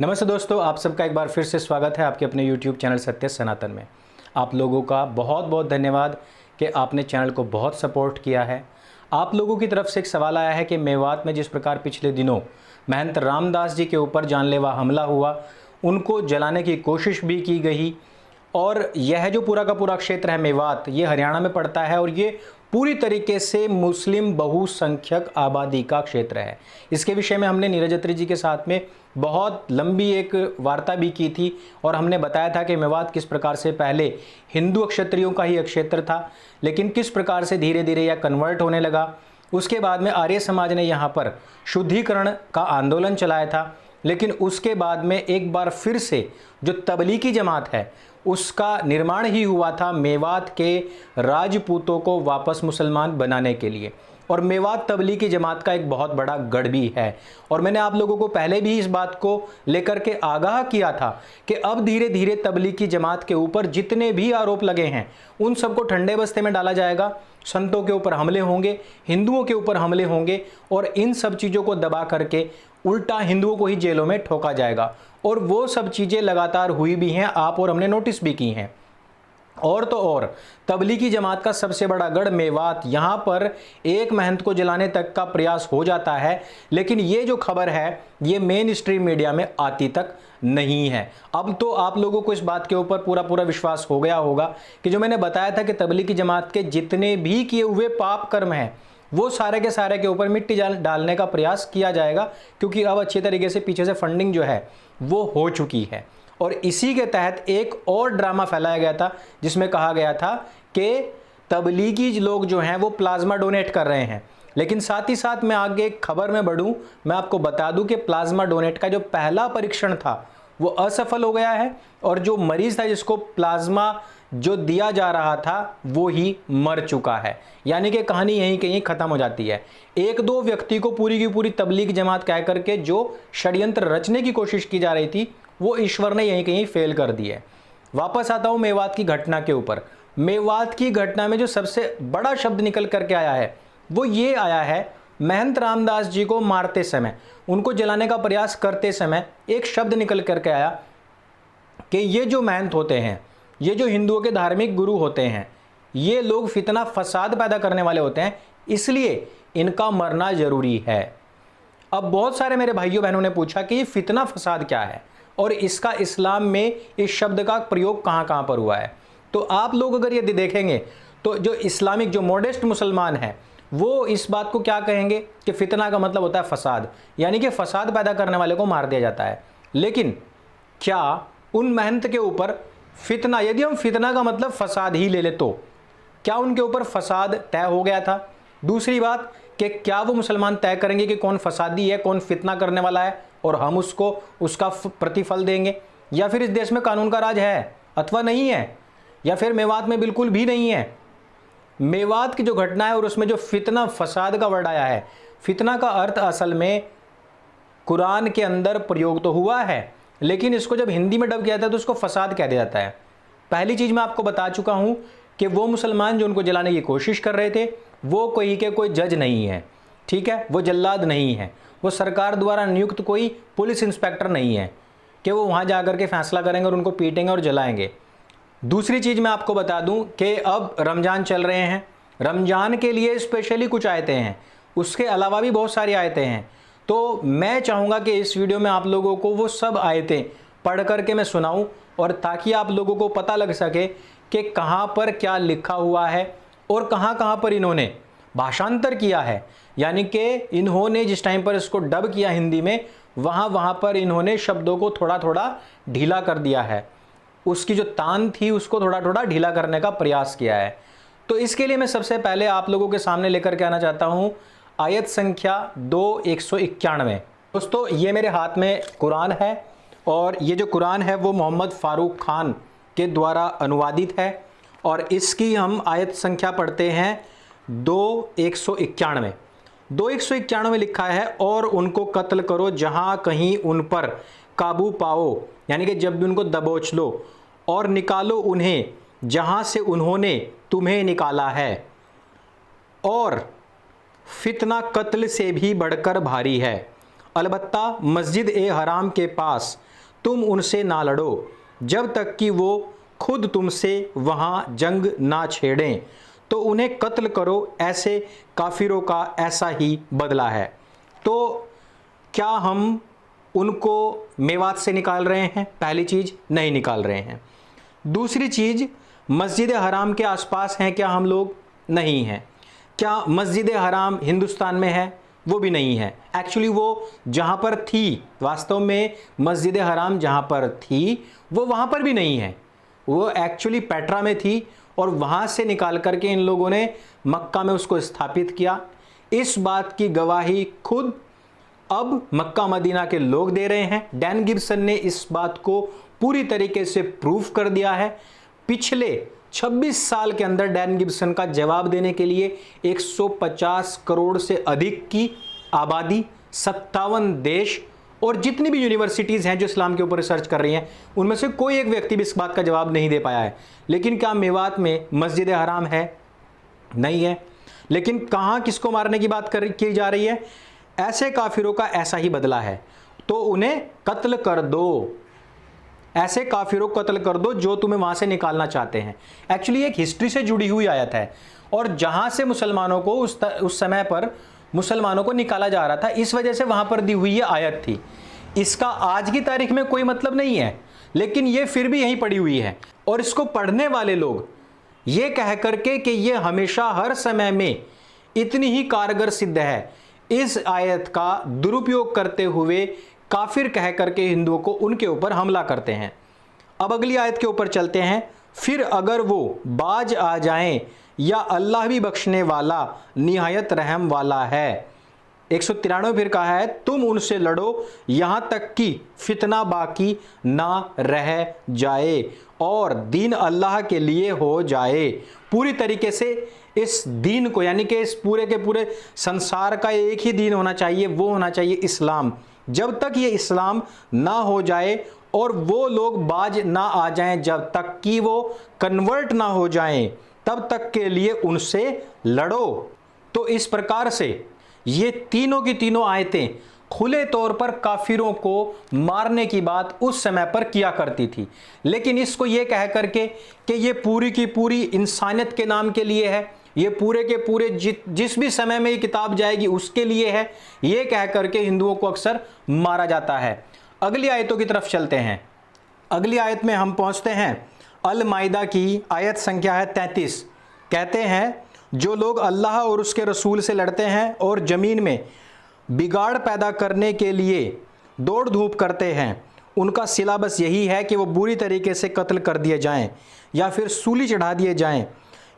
नमस्ते दोस्तों, आप सबका एक बार फिर से स्वागत है आपके अपने YouTube चैनल सत्य सनातन में। आप लोगों का बहुत बहुत धन्यवाद कि आपने चैनल को बहुत सपोर्ट किया है। आप लोगों की तरफ से एक सवाल आया है कि मेवात में जिस प्रकार पिछले दिनों महंत रामदास जी के ऊपर जानलेवा हमला हुआ, उनको जलाने की कोशिश भी की गई और यह जो पूरा का पूरा क्षेत्र है मेवात, ये हरियाणा में पड़ता है और ये पूरी तरीके से मुस्लिम बहुसंख्यक आबादी का क्षेत्र है। इसके विषय में हमने नीरज अत्री जी के साथ में बहुत लंबी एक वार्ता भी की थी और हमने बताया था कि मेवात किस प्रकार से पहले हिंदू क्षत्रियों का ही क्षेत्र था, लेकिन किस प्रकार से धीरे धीरे यह कन्वर्ट होने लगा। उसके बाद में आर्य समाज ने यहाँ पर शुद्धिकरण का आंदोलन चलाया था, लेकिन उसके बाद में एक बार फिर से जो तबलीगी जमात है उसका निर्माण ही हुआ था मेवात के राजपूतों को वापस मुसलमान बनाने के लिए। और मेवात तबलीगी जमात का एक बहुत बड़ा गढ़ भी है और मैंने आप लोगों को पहले भी इस बात को लेकर के आगाह किया था कि अब धीरे धीरे तबलीगी जमात के ऊपर जितने भी आरोप लगे हैं उन सबको ठंडे बस्ते में डाला जाएगा। संतों के ऊपर हमले होंगे, हिंदुओं के ऊपर हमले होंगे और इन सब चीज़ों को दबा करके उल्टा हिंदुओं को ही जेलों में ठोका जाएगा। और वो सब चीज़ें लगातार हुई भी हैं, आप और हमने नोटिस भी की हैं। और तो और तबलीगी जमात का सबसे बड़ा गढ़ मेवात, यहाँ पर एक महंत को जलाने तक का प्रयास हो जाता है, लेकिन ये जो खबर है ये मेन स्ट्रीम मीडिया में आती तक नहीं है। अब तो आप लोगों को इस बात के ऊपर पूरा पूरा विश्वास हो गया होगा कि जो मैंने बताया था कि तबलीगी जमात के जितने भी किए हुए पाप कर्म हैं वो सारे के ऊपर मिट्टी डालने का प्रयास किया जाएगा, क्योंकि अब अच्छे तरीके से पीछे से फंडिंग जो है वो हो चुकी है। और इसी के तहत एक और ड्रामा फैलाया गया था जिसमें कहा गया था कि तबलीगी लोग जो हैं वो प्लाज्मा डोनेट कर रहे हैं, लेकिन साथ ही साथ मैं आगे एक खबर में बढ़ूं, मैं आपको बता दूं कि प्लाज्मा डोनेट का जो पहला परीक्षण था वो असफल हो गया है और जो मरीज था जिसको प्लाज्मा जो दिया जा रहा था वो ही मर चुका है। यानी कि कहानी यहीं कहीं खत्म हो जाती है। एक दो व्यक्ति को पूरी की पूरी तबलीग जमात कह करके जो षड्यंत्र रचने की कोशिश की जा रही थी वो ईश्वर ने यहीं कहीं फेल कर दी है। वापस आता हूं मेवात की घटना के ऊपर। मेवात की घटना में जो सबसे बड़ा शब्द निकल करके आया है वो ये आया है, महंत रामदास जी को मारते समय, उनको जलाने का प्रयास करते समय एक शब्द निकल करके आया कि ये जो महंत होते हैं, ये जो हिंदुओं के धार्मिक गुरु होते हैं, ये लोग फितना फसाद पैदा करने वाले होते हैं, इसलिए इनका मरना जरूरी है। अब बहुत सारे मेरे भाइयों बहनों ने पूछा कि ये फितना फसाद क्या है और इसका इस्लाम में इस शब्द का प्रयोग कहां कहां पर हुआ है। तो आप लोग अगर ये देखेंगे तो जो इस्लामिक जो मॉडेस्ट मुसलमान है वो इस बात को क्या कहेंगे कि फितना का मतलब होता है फसाद, यानी कि फसाद पैदा करने वाले को मार दिया जाता है। लेकिन क्या उन महंत के ऊपर फितना, यदि हम फितना का मतलब फसाद ही ले ले तो क्या उनके ऊपर फसाद तय हो गया था? दूसरी बात कि क्या वो मुसलमान तय करेंगे कि कौन फसादी है, कौन फितना करने वाला है और हम उसको उसका प्रतिफल देंगे? या फिर इस देश में कानून का राज है अथवा नहीं है, या फिर मेवात में बिल्कुल भी नहीं है? मेवात की जो घटना है और उसमें जो फितना फसाद का वर्ड आया है, फितना का अर्थ असल में कुरान के अंदर प्रयोग तो हुआ है, लेकिन इसको जब हिंदी में डब किया जाता है तो उसको फसाद कह दिया जाता है। पहली चीज़ मैं आपको बता चुका हूं कि वो मुसलमान जो उनको जलाने की कोशिश कर रहे थे वो कोई के कोई जज नहीं है, ठीक है, वो जल्लाद नहीं है, वो सरकार द्वारा नियुक्त कोई पुलिस इंस्पेक्टर नहीं है कि वो वहाँ जा कर के फैसला करेंगे और उनको पीटेंगे और जलाएंगे। दूसरी चीज़ मैं आपको बता दूं कि अब रमज़ान चल रहे हैं, रमज़ान के लिए स्पेशली कुछ आयतें हैं, उसके अलावा भी बहुत सारी आयतें हैं। तो मैं चाहूँगा कि इस वीडियो में आप लोगों को वो सब आयतें पढ़ करके मैं सुनाऊं और ताकि आप लोगों को पता लग सके कि कहाँ पर क्या लिखा हुआ है और कहाँ कहाँ पर इन्होंने भाषांतर किया है। यानी कि इन्होंने जिस टाइम पर इसको डब किया हिंदी में, वहाँ पर इन्होंने शब्दों को थोड़ा थोड़ा ढीला कर दिया है, उसकी जो तान थी उसको थोड़ा थोड़ा ढीला करने का प्रयास किया है। तो इसके लिए मैं सबसे पहले आप लोगों के सामने लेकर के आना चाहता हूँ आयत संख्या 2:191। दोस्तों ये मेरे हाथ में कुरान है और ये जो कुरान है वो मोहम्मद फारूक खान के द्वारा अनुवादित है और इसकी हम आयत संख्या पढ़ते हैं 2:191। 2:191 में लिखा है, और उनको कत्ल करो जहाँ कहीं उन पर काबू पाओ, यानी कि जब भी उनको दबोच लो, और निकालो उन्हें जहाँ से उन्होंने तुम्हें निकाला है, और फितना कत्ल से भी बढ़कर भारी है। अलबत्ता मस्जिद ए हराम के पास तुम उनसे ना लड़ो जब तक कि वो खुद तुमसे वहाँ जंग ना छेड़ें, तो उन्हें कत्ल करो, ऐसे काफिरों का ऐसा ही बदला है। तो क्या हम उनको मेवात से निकाल रहे हैं? पहली चीज़, नहीं निकाल रहे हैं। दूसरी चीज़, मस्जिद हराम के आसपास हैं क्या हम लोग? नहीं हैं। क्या मस्जिद हराम हिंदुस्तान में है? वो भी नहीं है। एक्चुअली वो जहाँ पर थी, वास्तव में मस्जिद हराम जहाँ पर थी वो वहाँ पर भी नहीं है, वो एक्चुअली पेट्रा में थी और वहाँ से निकाल करके इन लोगों ने मक्का में उसको स्थापित किया। इस बात की गवाही खुद अब मक्का मदीना के लोग दे रहे हैं। डैन गिब्सन ने इस बात को पूरी तरीके से प्रूफ कर दिया है। पिछले 26 साल के अंदर डैन गिब्सन का जवाब देने के लिए 150 करोड़ से अधिक की आबादी, 57 देश और जितनी भी यूनिवर्सिटीज़ हैं जो इस्लाम के ऊपर रिसर्च कर रही हैं, उनमें से कोई एक व्यक्ति भी इस बात का जवाब नहीं दे पाया है। लेकिन क्या मेवात में मस्जिद हराम है? नहीं है। लेकिन कहाँ किसको मारने की बात की जा रही है? ऐसे काफिरों का ऐसा ही बदला है, तो उन्हें कत्ल कर दो, ऐसे काफिरों को कत्ल कर दो जो तुम्हें वहां से निकालना चाहते हैं। एक्चुअली एक हिस्ट्री से जुड़ी हुई आयत है और जहां से मुसलमानों को उस समय पर मुसलमानों को निकाला जा रहा था, इस वजह से वहां पर दी हुई ये आयत थी। इसका आज की तारीख में कोई मतलब नहीं है, लेकिन ये फिर भी यहीं पड़ी हुई है और इसको पढ़ने वाले लोग ये कह करके कि ये हमेशा हर समय में इतनी ही कारगर सिद्ध है, इस आयत का दुरुपयोग करते हुए काफिर कह करके हिंदुओं को उनके ऊपर हमला करते हैं। अब अगली आयत के ऊपर चलते हैं। फिर अगर वो बाज आ जाएं या अल्लाह भी बख्शने वाला निहायत रहम वाला है। 193 फिर कहा है, तुम उनसे लड़ो यहां तक कि फितना बाकी ना रह जाए और दीन अल्लाह के लिए हो जाए। पूरी तरीके से इस दीन को, यानी कि इस पूरे के पूरे संसार का एक ही दीन होना चाहिए, वो होना चाहिए इस्लाम। जब तक ये इस्लाम ना हो जाए और वो लोग बाज ना आ जाएं, जब तक कि वो कन्वर्ट ना हो जाएं, तब तक के लिए उनसे लड़ो। तो इस प्रकार से ये तीनों की तीनों आयतें खुले तौर पर काफिरों को मारने की बात उस समय पर किया करती थी, लेकिन इसको ये कह करके कि ये पूरी की पूरी इंसानियत के नाम के लिए है, ये पूरे के पूरे जिस भी समय में ये किताब जाएगी उसके लिए है, ये कह करके हिंदुओं को अक्सर मारा जाता है। अगली आयतों की तरफ चलते हैं। अगली आयत में हम पहुंचते हैं। अल माइदा की आयत संख्या है 33। कहते हैं, जो लोग अल्लाह और उसके रसूल से लड़ते हैं और ज़मीन में बिगाड़ पैदा करने के लिए दौड़ धूप करते हैं, उनका सिला बस यही है कि वो बुरी तरीके से कत्ल कर दिए जाएं या फिर सूली चढ़ा दिए जाएं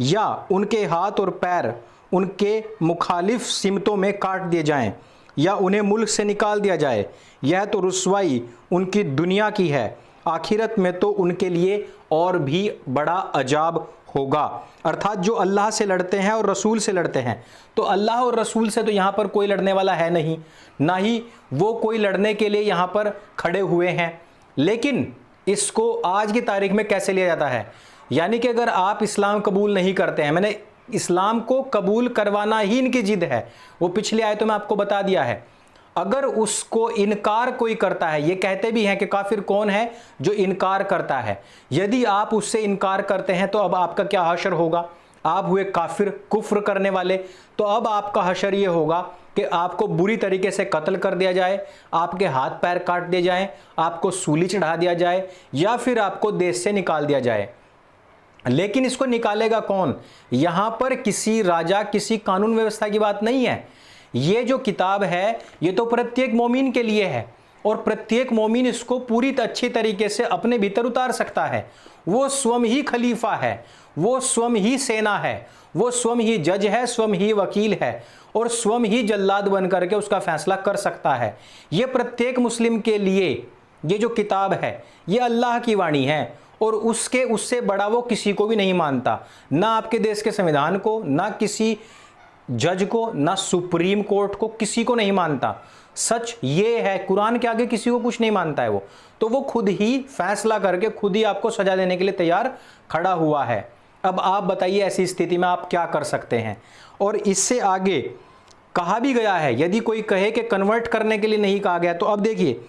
या उनके हाथ और पैर उनके मुखालिफ सिमतों में काट दिए जाएं या उन्हें मुल्क से निकाल दिया जाए। यह तो रुसवाई उनकी दुनिया की है, आखिरत में तो उनके लिए और भी बड़ा अजाब होगा। अर्थात जो अल्लाह से लड़ते हैं और रसूल से लड़ते हैं, तो अल्लाह और रसूल से तो यहाँ पर कोई लड़ने वाला है नहीं, ना ही वो कोई लड़ने के लिए यहाँ पर खड़े हुए हैं। लेकिन इसको आज की तारीख में कैसे लिया जाता है? यानी कि अगर आप इस्लाम कबूल नहीं करते हैं, मैंने इस्लाम को कबूल करवाना ही इनकी जिद है, वो पिछली आयतों में आपको बता दिया है। अगर उसको इनकार कोई करता है, ये कहते भी हैं कि काफिर कौन है? जो इनकार करता है। यदि आप उससे इनकार करते हैं तो अब आपका क्या हशर होगा? आप हुए काफिर, कुफ्र करने वाले, तो अब आपका हशर ये होगा कि आपको बुरी तरीके से कत्ल कर दिया जाए, आपके हाथ पैर काट दिए जाए, आपको सूली चढ़ा दिया जाए या फिर आपको देश से निकाल दिया जाए। लेकिन इसको निकालेगा कौन? यहां पर किसी राजा, किसी कानून व्यवस्था की बात नहीं है। ये जो किताब है ये तो प्रत्येक मोमिन के लिए है और प्रत्येक मोमिन इसको पूरी अच्छी तरीके से अपने भीतर उतार सकता है। वो स्वयं ही खलीफा है, वो स्वयं ही सेना है, वो स्वयं ही जज है, स्वयं ही वकील है और स्वयं ही जल्लाद बन करके उसका फैसला कर सकता है। ये प्रत्येक मुस्लिम के लिए ये जो किताब है ये अल्लाह की वाणी है और उससे बड़ा वो किसी को भी नहीं मानता, ना आपके देश के संविधान को, ना किसी जज को, ना सुप्रीम कोर्ट को, किसी को नहीं मानता। सच ये है, कुरान के आगे किसी को कुछ नहीं मानता है वो, तो वो खुद ही फैसला करके खुद ही आपको सजा देने के लिए तैयार खड़ा हुआ है। अब आप बताइए ऐसी स्थिति में आप क्या कर सकते हैं? और इससे आगे कहा भी गया है, यदि कोई कहे कि कन्वर्ट करने के लिए नहीं कहा गया, तो अब देखिए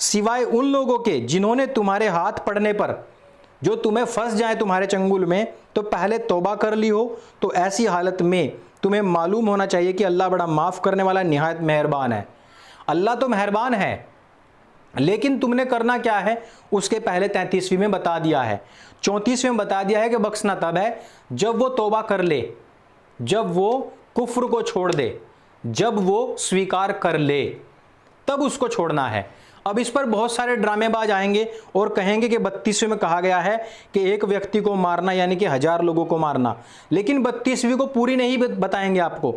सिवाय उन लोगों के जिन्होंने तुम्हारे हाथ पड़ने पर जो तुम्हें फंस जाए तुम्हारे चंगुल में तो पहले तौबा कर ली हो। तो ऐसी हालत में तुम्हें मालूम होना चाहिए कि अल्लाह बड़ा माफ़ करने वाला, निहायत मेहरबान है। अल्लाह तो मेहरबान है, लेकिन तुमने करना क्या है उसके पहले 33वीं में बता दिया है, 34वीं में बता दिया है कि बख्शना तब है जब वो तौबा कर ले, जब वो कुफ्र को छोड़ दे, जब वो स्वीकार कर ले, तब उसको छोड़ना है। अब इस पर बहुत सारे ड्रामेबाज आएंगे और कहेंगे कि 32वीं में कहा गया है कि एक व्यक्ति को मारना यानी कि 1000 लोगों को मारना, लेकिन 32वीं को पूरी नहीं बताएंगे आपको।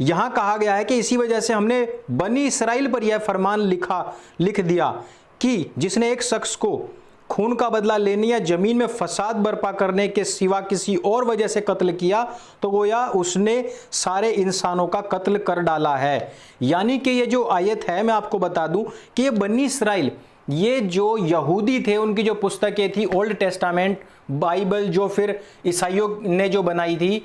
यहां कहा गया है कि इसी वजह से हमने बनी इसराइल पर यह फरमान लिख दिया कि जिसने एक शख्स को खून का बदला लेने या जमीन में फसाद बर्पा करने के सिवा किसी और वजह से कत्ल किया तो गोया उसने सारे इंसानों का कत्ल कर डाला है। यानी कि ये जो आयत है, मैं आपको बता दूं कि ये बनी इसराइल, ये जो यहूदी थे, उनकी जो पुस्तकें थी ओल्ड टेस्टामेंट बाइबल, जो फिर ईसाइयों ने जो बनाई थी,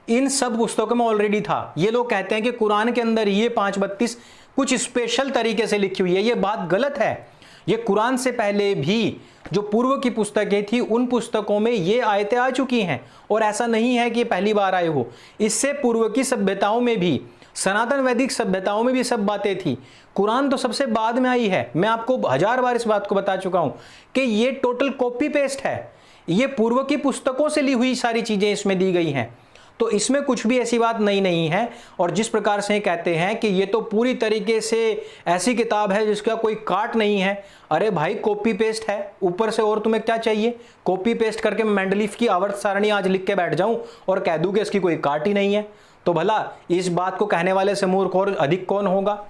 इन सब पुस्तकों में ऑलरेडी था। ये लोग कहते हैं कि कुरान के अंदर ये 5:32 कुछ स्पेशल तरीके से लिखी हुई है। ये बात गलत है। ये कुरान से पहले भी जो पूर्व की पुस्तकें थी उन पुस्तकों में ये आयतें आ चुकी हैं, और ऐसा नहीं है कि पहली बार आए हो। इससे पूर्व की सभ्यताओं में भी, सनातन वैदिक सभ्यताओं में भी सब बातें थी। कुरान तो सबसे बाद में आई है। मैं आपको 1000 बार इस बात को बता चुका हूं कि ये टोटल कॉपी पेस्ट है। ये पूर्व की पुस्तकों से ली हुई सारी चीजें इसमें दी गई हैं, तो इसमें कुछ भी ऐसी बात नहीं है। और जिस प्रकार से कहते हैं कि ये तो पूरी तरीके से ऐसी किताब है जिसका कोई काट नहीं है, अरे भाई कॉपी पेस्ट है ऊपर से, और तुम्हें क्या चाहिए? कॉपी पेस्ट करके मैं मेंडलीफ की आवर्त सारणी आज लिख के बैठ जाऊं और कह दूं कि इसकी कोई काट ही नहीं है, तो भला इस बात को कहने वाले से मूर्ख और अधिक कौन होगा?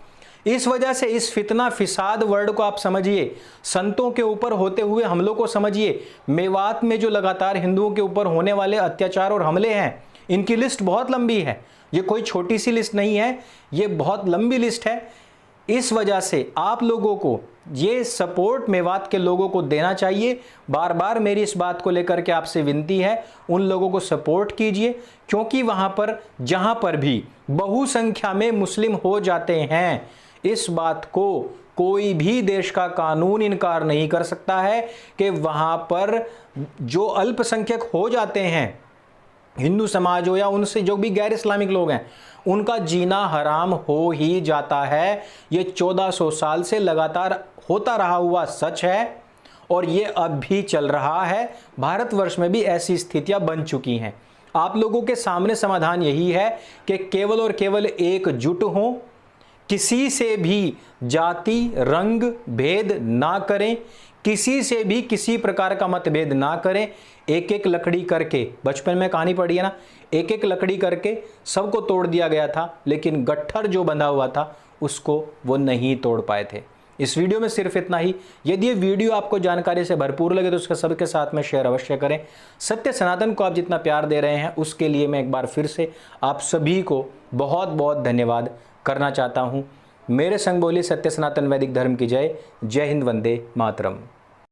इस वजह से इस फितना फिसाद वर्ड को आप समझिए, संतों के ऊपर होते हुए हमलों को समझिए। मेवात में जो लगातार हिंदुओं के ऊपर होने वाले अत्याचार और हमले हैं, इनकी लिस्ट बहुत लंबी है। ये कोई छोटी सी लिस्ट नहीं है, ये बहुत लंबी लिस्ट है। इस वजह से आप लोगों को ये सपोर्ट मेवात के लोगों को देना चाहिए। बार बार मेरी इस बात को लेकर के आपसे विनती है, उन लोगों को सपोर्ट कीजिए, क्योंकि वहां पर जहां पर भी बहुसंख्या में मुस्लिम हो जाते हैं, इस बात को कोई भी देश का कानून इनकार नहीं कर सकता है कि वहां पर जो अल्पसंख्यक हो जाते हैं, हिंदू समाज हो या उनसे जो भी गैर इस्लामिक लोग हैं, उनका जीना हराम हो ही जाता है। ये 1400 साल से लगातार होता रहा हुआ सच है, और ये अब भी चल रहा है। भारतवर्ष में भी ऐसी स्थितियां बन चुकी हैं। आप लोगों के सामने समाधान यही है कि केवल और केवल एकजुट हों, किसी से भी जाति रंग भेद ना करें, किसी से भी किसी प्रकार का मतभेद ना करें। एक एक लकड़ी करके, बचपन में कहानी पढ़ी है ना, एक एक लकड़ी करके सबको तोड़ दिया गया था, लेकिन गट्ठर जो बंधा हुआ था उसको वो नहीं तोड़ पाए थे। इस वीडियो में सिर्फ इतना ही। यदि ये वीडियो आपको जानकारी से भरपूर लगे तो उसके सबके साथ में शेयर अवश्य करें। सत्य सनातन को आप जितना प्यार दे रहे हैं उसके लिए मैं एक बार फिर से आप सभी को बहुत बहुत धन्यवाद करना चाहता हूँ। मेरे संग बोली सत्य सनातन वैदिक धर्म की जय। जय हिंद, वंदे मातरम।